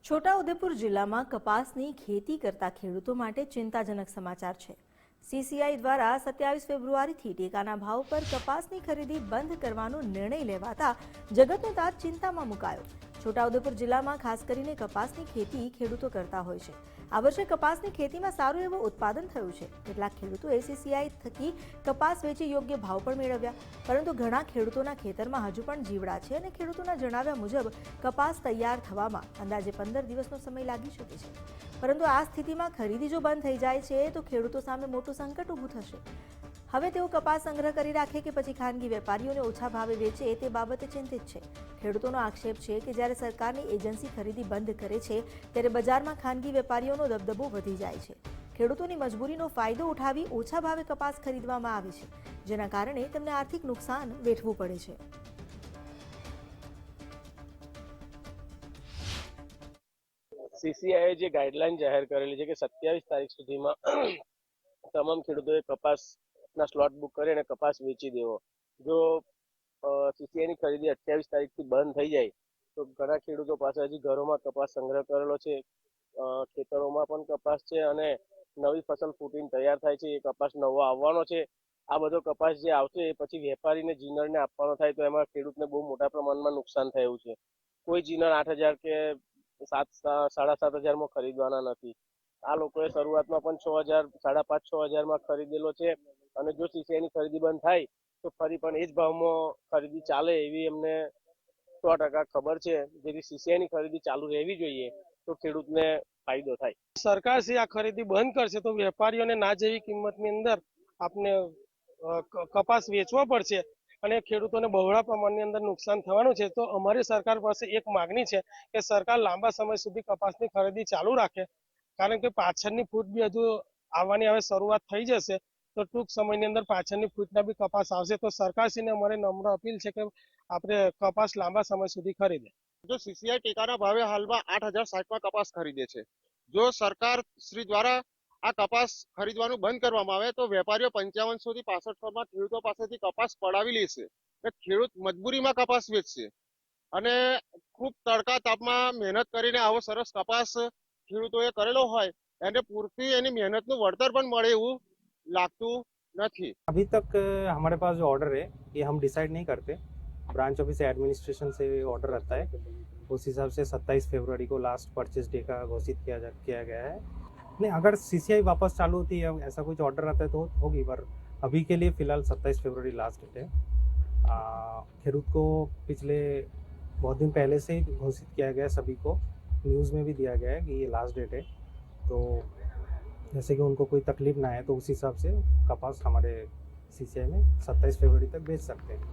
છોટાઉદેપુર જિલ્લામાં કપાસની ખેતી કરતા ખેડૂતો માટે ચિંતાજનક સમાચાર છે। સીસીઆઈ દ્વારા 27 ફેબ્રુઆરીથી ટેકાના ભાવ પર કપાસની ખરીદી બંધ કરવાનો નિર્ણય લેવાતા જગતનો તાત ચિંતામાં મુકાયો। છોટાઉદેપુર જિલ્લામાં ખાસ કરીને કપાસની ખેતી ખેડૂતો કરતા હોય છે। આ વર્ષે કપાસની ખેતીમાં સારું એવું ઉત્પાદન થયું છે। કેટલાક ખેડૂતોએ સીસીઆઈ થકી કપાસ વેચી યોગ્ય ભાવ પણ મેળવ્યા, પરંતુ ઘણા ખેડૂતોના ખેતરમાં હજુ પણ જીવડા છે અને ખેડૂતોના જણાવ્યા મુજબ કપાસ તૈયાર થવામાં અંદાજે 15 દિવસનો સમય લાગી શકે છે। પરંતુ આ સ્થિતિમાં ખરીદી જો બંધ થઈ જાય છે તો ખેડૂતો સામે મોટું સંકટ ઊભું થશે। હવે તેઓ કપાસ સંગ્રહ કરી રાખે કે પછી ખાનગી વેપારીઓને ઓછા ભાવે વેચે તે બાબતે ચિંતિત છે। ખેડૂતોનો આક્ષેપ છે કે જ્યારે સરકારની એજન્સી ખરીદી બંધ કરે છે ત્યારે બજારમાં ખાનગી વેપારીઓનો દબદબો વધી જાય છે। ખેડૂતોની મજબૂરીનો ફાયદો ઉઠાવી ઓછા ભાવે કપાસ ખરીદવામાં આવે છે, જેના કારણે તેમને આર્થિક નુકસાન વેઠવું પડે છે। સીસીઆઈએ જે ગાઈડલાઈન જાહેર કરેલી છે કે 27 તારીખ સુધીમાં તમામ ખેડૂતોએ કપાસના સ્લોટ બુક કરી અને કપાસ વેચી દેવો। જો સીસીઆઈની ખરીદી 28 તારીખથી બંધ થઈ જાય તો ઘણા ખેડૂતો પાસે હજી ઘરોમાં કપાસ સંગ્રહ કરેલો છે, ખેતરોમાં પણ કપાસ છે અને નવી ફસલ ફૂટીને તૈયાર થાય છે, એ કપાસ નવો આવવાનો છે। આ બધો કપાસ જે આવશે એ પછી વેપારીને જીનરને આપવાનો થાય તો એમાં ખેડૂતને બહુ મોટા પ્રમાણમાં નુકસાન થયું છે। કોઈ જીનર 8,000 કે 7,500 ખરીદવાના નથી। આ લોકોએ શરૂઆતમાં પણ 6,000, 5,500-6,000 ખરીદેલો છે અને જો સીસીઆઈની ખરીદી બંધ થાય તો ફરી પણ એ જ ભાવમાં ખરીદી ચાલે એવી એમને 100% ખબર છે। જેથી સીસીઆઈની ખરીદી ચાલુ રહેવી જોઈએ તો ખેડૂતને ફાયદો થાય। સરકાર છે આ ખરીદી બંધ કરશે તો વેપારીઓને ના જેવી કિંમતની અંદર આપને કપાસ વેચવો પડશે અને ખેડૂતોને બહોળા પ્રમાણની અંદર નુકસાન થવાનું છે। તો અમારી સરકાર પાસે એક માગણી છે કે સરકાર લાંબા સમય સુધી કપાસની ખરીદી ચાલુ રાખે, કારણ કે પાછળની ફૂટ બી હજુ આવવાની હવે શરૂઆત થઈ જશે તો ટૂંક સમયની અંદર પાછળની ફૂટના બી કપાસ આવશે। તો સરકારશ્રીને અમારી નમ્ર અપીલ છે કે આપણે કપાસ લાંબા સમય સુધી ખરીદે। જો સીસીઆઈ ટેકાના ભાવે હાલમાં 8,060 કપાસ ખરીદે છે, જો સરકાર શ્રી દ્વારા આ કપાસ ખરીદવાનું બંધ કરવામાં આવે તો વેપારીઓ 5500 થી 6500 ખેડૂતો પાસેથી કપાસ પડાવી લેશે। ખેડૂત મજબૂરીમાં કપાસ વેચશે અને ખૂબ તડકા તાપમાં મહેનત કરીને આવો સરસ કપાસ ખેડૂતોએ કરેલો હોય એને પૂરતી એની મહેનતનું વળતર પણ મળે એવું લાગતું નથી। अभी तक हमारे पास जो ऑर्डर है ये हम डिसाइड नहीं करते, ब्रांच ऑफिस एडमिनिस्ट्रेशन से ऑर्डर रहता है। उस हिसाब से 27 फरवरी को लास्ट परचेज डे का घोषित किया गया है। नहीं, अगर सीसीआई वापस चालू होती है ऐसा कुछ ऑर्डर आता है तो होगी, पर अभी के लिए फ़िलहाल 27 फरवरी लास्ट डेट है। खेडूत को पिछले बहुत दिन पहले से ही घोषित किया गया है, सभी को न्यूज़ में भी दिया गया है कि ये लास्ट डेट है, तो जैसे कि उनको कोई तकलीफ ना आए तो उस हिसाब से कपास हमारे सीसीआई में 27 फरवरी तक बेच सकते हैं।